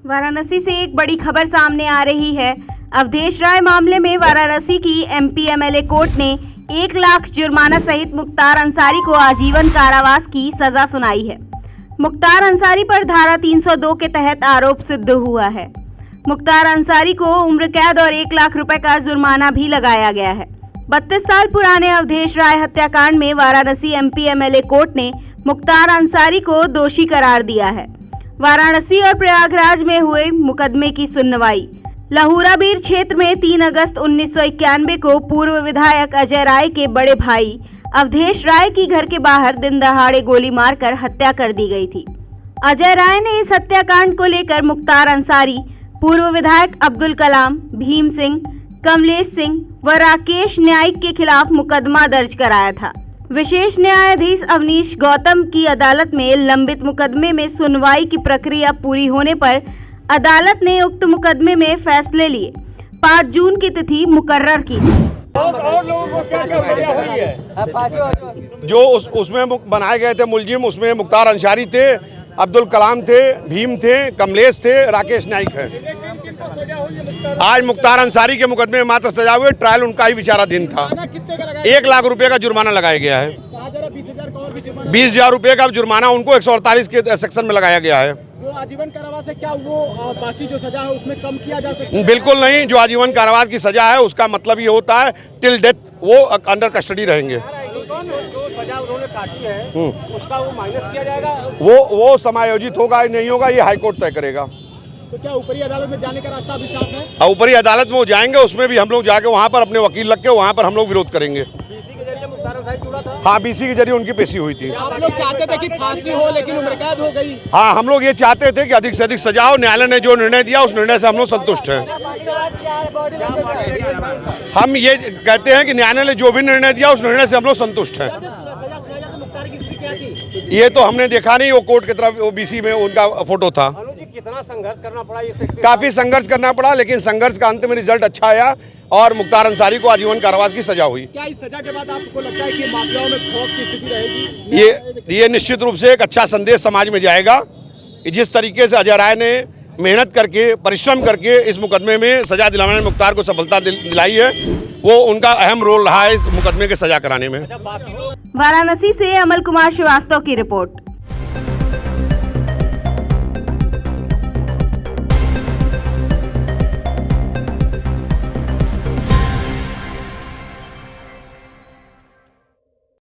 वाराणसी से एक बड़ी खबर सामने आ रही है। अवधेश राय मामले में वाराणसी की एमपी एमएलए कोर्ट ने 1 लाख जुर्माना सहित मुख्तार अंसारी को आजीवन कारावास की सजा सुनाई है। मुख्तार अंसारी पर धारा 302 के तहत आरोप सिद्ध हुआ है। मुख्तार अंसारी को उम्र कैद और 1 लाख रुपए का जुर्माना भी लगाया गया है। 32 साल पुराने अवधेश राय हत्याकांड में वाराणसी एमपी एमएलए कोर्ट ने मुख्तार अंसारी को दोषी करार दिया है। वाराणसी और प्रयागराज में हुए मुकदमे की सुनवाई। लहुराबीर क्षेत्र में 3 अगस्त 1991 को पूर्व विधायक अजय राय के बड़े भाई अवधेश राय की घर के बाहर दिन दहाड़े गोली मारकर हत्या कर दी गई थी। अजय राय ने इस हत्याकांड को लेकर मुख्तार अंसारी, पूर्व विधायक अब्दुल कलाम, भीम सिंह, कमलेश सिंह व राकेश न्यायिक के खिलाफ मुकदमा दर्ज कराया था। विशेष न्यायाधीश अवनीश गौतम की अदालत में लंबित मुकदमे में सुनवाई की प्रक्रिया पूरी होने पर अदालत ने उक्त मुकदमे में फैसले लिए। 5 जून की तिथि मुकर्रर की। और लोगों को क्या सजा हुई है? जो उसमें बनाए गए थे मुलजिम, उसमें मुख्तार अंसारी थे, अब्दुल कलाम थे, भीम थे, कमलेश थे, राकेश नाइक है। आज मुख्तार अंसारी के मुकदमे में मात्र सजा हुई, ट्रायल उनका ही विचाराधीन था। 1 लाख रुपए का जुर्माना लगाया गया है। 20,000 रुपए का जुर्माना उनको 148 के सेक्शन में लगाया गया है। जो आजीवन कारावास है, क्या वो बाकी जो सजा है उसमें कम किया जा सकता है? बिल्कुल नहीं। जो आजीवन कारावास की सजा है उसका मतलब ये होता है टिल डेथ वो अंडर कस्टडी रहेंगे। जो सजा उन्होंने काटी है उसका वो माइनस किया जाएगा? वो समायोजित होगा या नहीं होगा ये हाईकोर्ट तय करेगा। तो क्या ऊपरी अदालत में जाने का रास्ता अभी साफ है? ऊपरी अदालत में वो जाएंगे, उसमें भी हम लोग जाके वहाँ पर अपने वकील लग के वहाँ पर हम लोग विरोध करेंगे। बीसी के जरिए मुख्तार अंसारी जुड़ा था? हाँ, बीसी के जरिए उनकी पेशी हुई थी। आप लोग चाहते थे कि फांसी हो लेकिन उम्र कैद हो गई। हाँ, हम लोग ये चाहते थे कि अधिक से अधिक सजा हो। न्यायालय ने जो निर्णय दिया उस निर्णय से हम लोग संतुष्ट हैं। हम ये कहते हैं कि न्यायालय ने जो भी निर्णय दिया उस निर्णय से हम लोग संतुष्ट हैं। ये तो हमने देखा नहीं, वो कोर्ट की तरफ बीसी में उनका फोटो था। कितना संघर्ष करना पड़ा? काफी संघर्ष करना पड़ा, लेकिन संघर्ष का अंत में रिजल्ट अच्छा आया और मुख्तार अंसारी को आजीवन कारावास की सजा हुई। क्या इस सजा के बाद आपको लगता है कि माफियाओं में खौफ की स्थिति रहेगी? ये निश्चित रूप से एक अच्छा संदेश समाज में जाएगा। जिस तरीके से अजय राय ने मेहनत करके, परिश्रम करके इस मुकदमे में सजा दिलाने में मुख्तार को सफलता दिलाई है, वो उनका अहम रोल रहा है इस मुकदमे के सजा कराने में। वाराणसी से अमल कुमार श्रीवास्तव की रिपोर्ट।